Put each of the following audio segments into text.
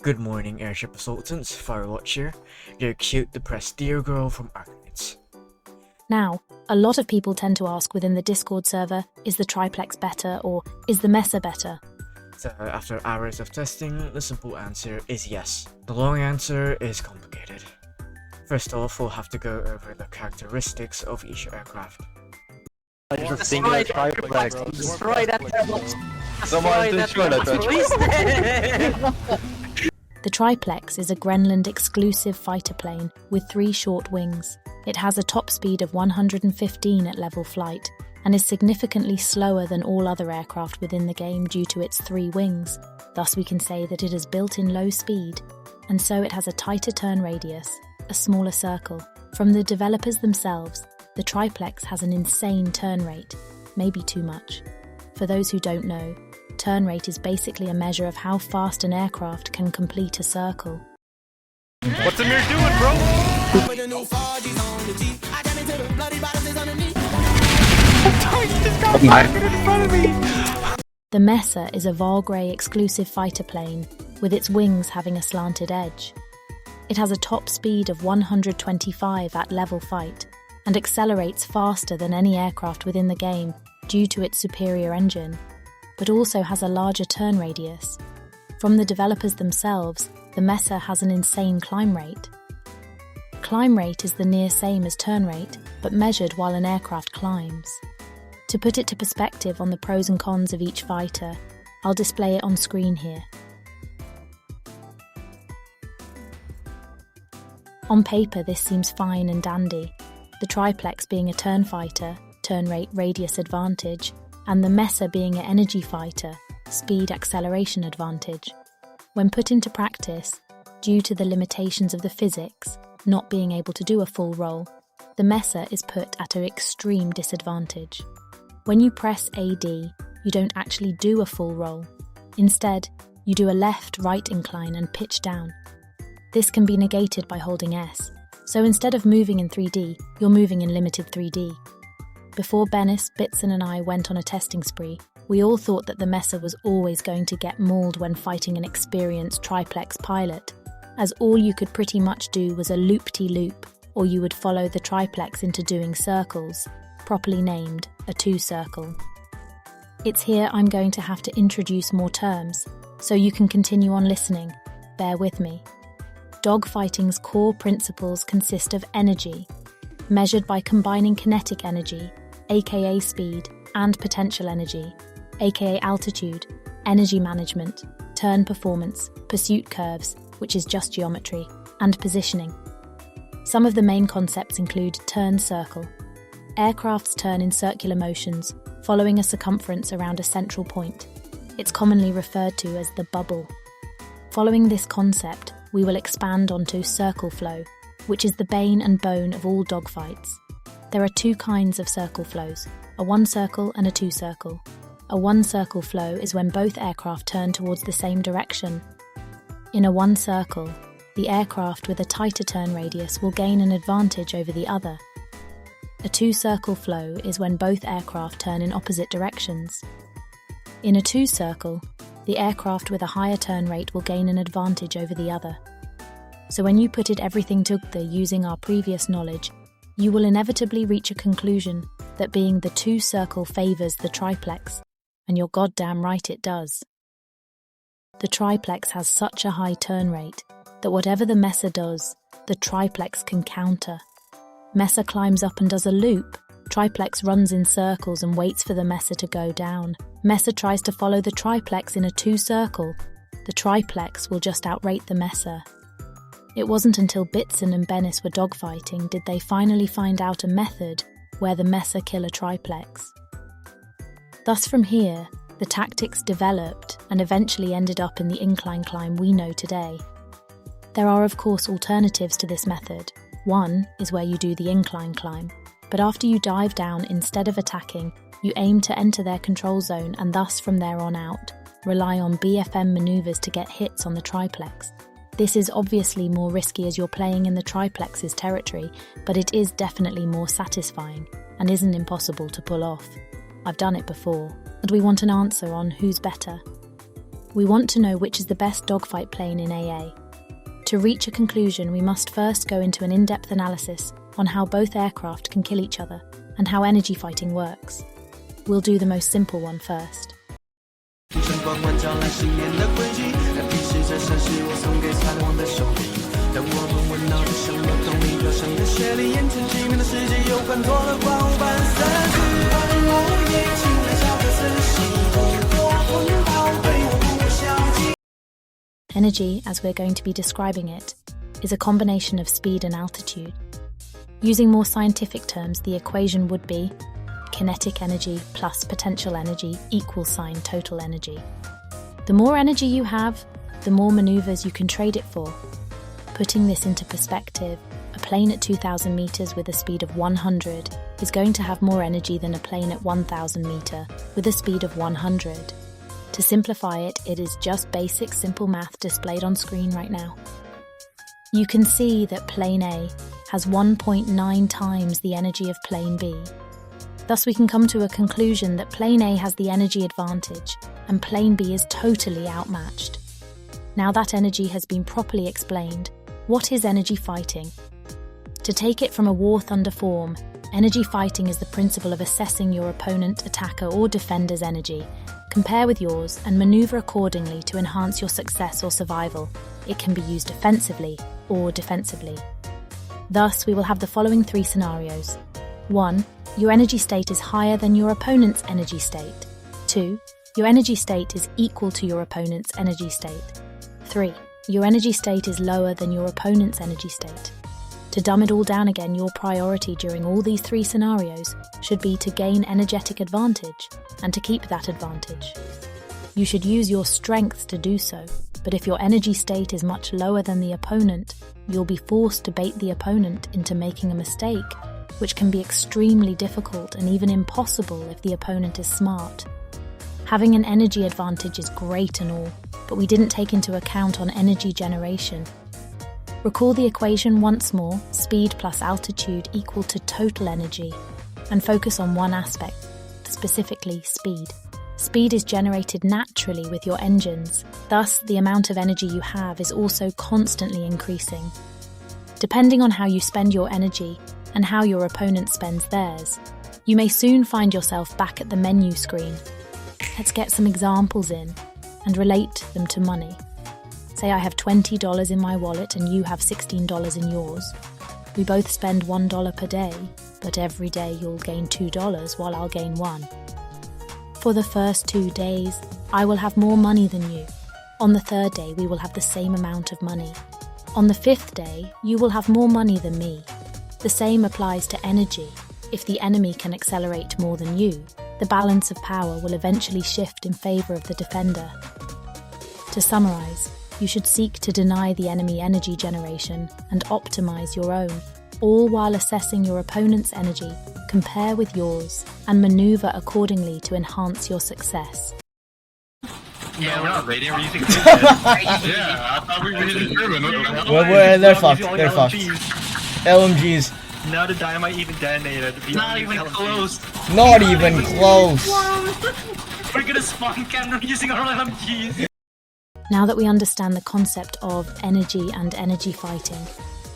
Good morning, Airship Assaultants, Firewatch here, your cute, depressed dear girl from Arcanids. Now, a lot of people tend to ask within the Discord server, is the Triplex better or is the Mesa better? So, after hours of testing, the simple answer is yes. The long answer is complicated. First off, we'll have to go over the characteristics of each aircraft. Destroy Triplex! Destroy that Triplex! The Triplex is a Greenland exclusive fighter plane with 3 short wings. It has a top speed of 115 at level flight and is significantly slower than all other aircraft within the game due to its 3 wings. Thus we can say that it is built in low speed, and so it has a tighter turn radius, a smaller circle. From the developers themselves, the Triplex has an insane turn rate, maybe too much. For those who don't know, turn rate is basically a measure of how fast an aircraft can complete a circle. What's Amir doing, bro? The Mesa is a Valgrey exclusive fighter plane, with its wings having a slanted edge. It has a top speed of 125 at level fight, and accelerates faster than any aircraft within the game due to its superior engine, but also has a larger turn radius. From the developers themselves, the Mesa has an insane climb rate. Climb rate is the near same as turn rate, but measured while an aircraft climbs. To put it to perspective on the pros and cons of each fighter, I'll display it on screen here. On paper, this seems fine and dandy, the Triplex being a turn fighter, turn rate radius advantage, and the Mesa being an energy fighter, speed acceleration advantage. When put into practice, due to the limitations of the physics, not being able to do a full roll, the Mesa is put at an extreme disadvantage. When you press AD, you don't actually do a full roll. Instead, you do a left-right incline and pitch down. This can be negated by holding S, so instead of moving in 3D, you're moving in limited 3D. Before Bennis, Bitson and I went on a testing spree, we all thought that the Mesa was always going to get mauled when fighting an experienced Triplex pilot, as all you could pretty much do was a loop-de-loop, or you would follow the Triplex into doing circles, properly named a 2-circle. It's here I'm going to have to introduce more terms, so you can continue on listening. Bear with me. Dogfighting's core principles consist of energy, measured by combining kinetic energy, aka speed, and potential energy, aka altitude, energy management, turn performance, pursuit curves, which is just geometry, and positioning. Some of the main concepts include turn circle. Aircrafts turn in circular motions, following a circumference around a central point. It's commonly referred to as the bubble. Following this concept, we will expand onto circle flow, which is the bane and bone of all dogfights. There are 2 kinds of circle flows, a 1-circle and a 2-circle. A 1-circle flow is when both aircraft turn towards the same direction. In a 1-circle, the aircraft with a tighter turn radius will gain an advantage over the other. A 2-circle flow is when both aircraft turn in opposite directions. In a 2-circle, the aircraft with a higher turn rate will gain an advantage over the other. So when you put it everything together using our previous knowledge, you will inevitably reach a conclusion that being the 2-circle favours the Triplex, and you're goddamn right it does. The Triplex has such a high turn rate that whatever the Mesa does, the Triplex can counter. Mesa climbs up and does a loop. Triplex runs in circles and waits for the Mesa to go down. Mesa tries to follow the Triplex in a 2-circle. The Triplex will just outrate the Mesa. It wasn't until Bitson and Bennis were dogfighting did they finally find out a method where the Mesa kill a Triplex. Thus from here, the tactics developed and eventually ended up in the incline climb we know today. There are of course alternatives to this method. One is where you do the incline climb, but after you dive down, instead of attacking, you aim to enter their control zone and thus from there on out, rely on BFM maneuvers to get hits on the Triplex. This is obviously more risky as you're playing in the Triplex's territory, but it is definitely more satisfying and isn't impossible to pull off. I've done it before, and we want an answer on who's better. We want to know which is the best dogfight plane in AA. To reach a conclusion, we must first go into an in-depth analysis on how both aircraft can kill each other and how energy fighting works. We'll do the most simple one first. Energy, as we're going to be describing it, is a combination of speed and altitude. Using more scientific terms, the equation would be kinetic energy plus potential energy equals sign total energy. The more energy you have, the more maneuvers you can trade it for. Putting this into perspective, a plane at 2,000 meters with a speed of 100 is going to have more energy than a plane at 1,000 meter with a speed of 100. To simplify it, it is just basic simple math displayed on screen right now. You can see that plane A has 1.9 times the energy of plane B. Thus we can come to a conclusion that plane A has the energy advantage and plane B is totally outmatched. Now that energy has been properly explained, what is energy fighting? To take it from a War Thunder form, energy fighting is the principle of assessing your opponent, attacker or defender's energy, compare with yours and maneuver accordingly to enhance your success or survival. It can be used offensively or defensively. Thus, we will have the following three scenarios. 1. Your energy state is higher than your opponent's energy state. 2. Your energy state is equal to your opponent's energy state. 3. Your energy state is lower than your opponent's energy state. To dumb it all down again, your priority during all these three scenarios should be to gain energetic advantage and to keep that advantage. You should use your strength to do so, but if your energy state is much lower than the opponent, you'll be forced to bait the opponent into making a mistake, which can be extremely difficult and even impossible if the opponent is smart. Having an energy advantage is great and all, but we didn't take into account on energy generation. Recall the equation once more, speed plus altitude equal to total energy, and focus on one aspect, specifically speed. Speed is generated naturally with your engines, thus the amount of energy you have is also constantly increasing. Depending on how you spend your energy and how your opponent spends theirs, you may soon find yourself back at the menu screen. Let's get some examples in and relate them to money. Say I have $20 in my wallet and you have $16 in yours. We both spend $1 per day, but every day you'll gain $2 while I'll gain $1. For the first 2 days, I will have more money than you. On the third day, we will have the same amount of money. On the fifth day, you will have more money than me. The same applies to energy. If the enemy can accelerate more than you, the balance of power will eventually shift in favor of the defender. To summarize, you should seek to deny the enemy energy generation and optimize your own, all while assessing your opponent's energy, compare with yours, and maneuver accordingly to enhance your success. Yeah, we're not raiding, we're using yeah, I thought we were hitting German. They're fucked. They're fucked. LMGs. Now the dynamite even detonated. Not even close. Not even close. We're gonna spawn camera using our LMGs. Now that we understand the concept of energy and energy fighting,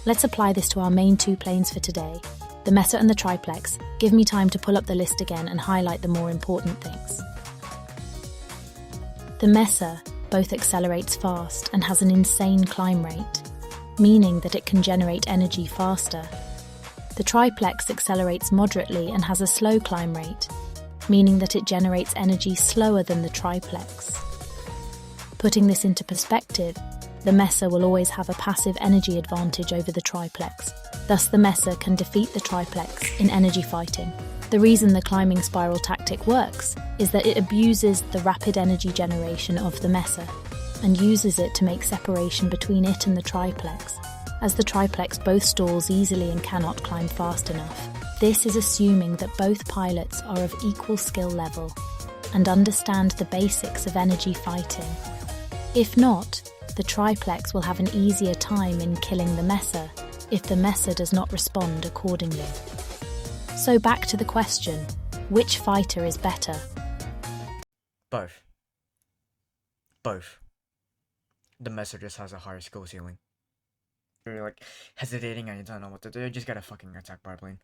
let's apply this to our main two planes for today, the Mesa and the Triplex. Give me time to pull up the list again and highlight the more important things. The Mesa both accelerates fast and has an insane climb rate, meaning that it can generate energy faster. The Triplex accelerates moderately and has a slow climb rate, meaning that it generates energy slower than the Triplex. Putting this into perspective, the Mesa will always have a passive energy advantage over the Triplex. Thus the Mesa can defeat the Triplex in energy fighting. The reason the climbing spiral tactic works is that it abuses the rapid energy generation of the Mesa and uses it to make separation between it and the Triplex, as the Triplex both stalls easily and cannot climb fast enough. This is assuming that both pilots are of equal skill level and understand the basics of energy fighting. If not, the Triplex will have an easier time in killing the Mesa if the Mesa does not respond accordingly. So back to the question, which fighter is better? Both. Both. The Messer just has a higher skill ceiling. You're like hesitating and you don't know what to do, just get a fucking attack biplane.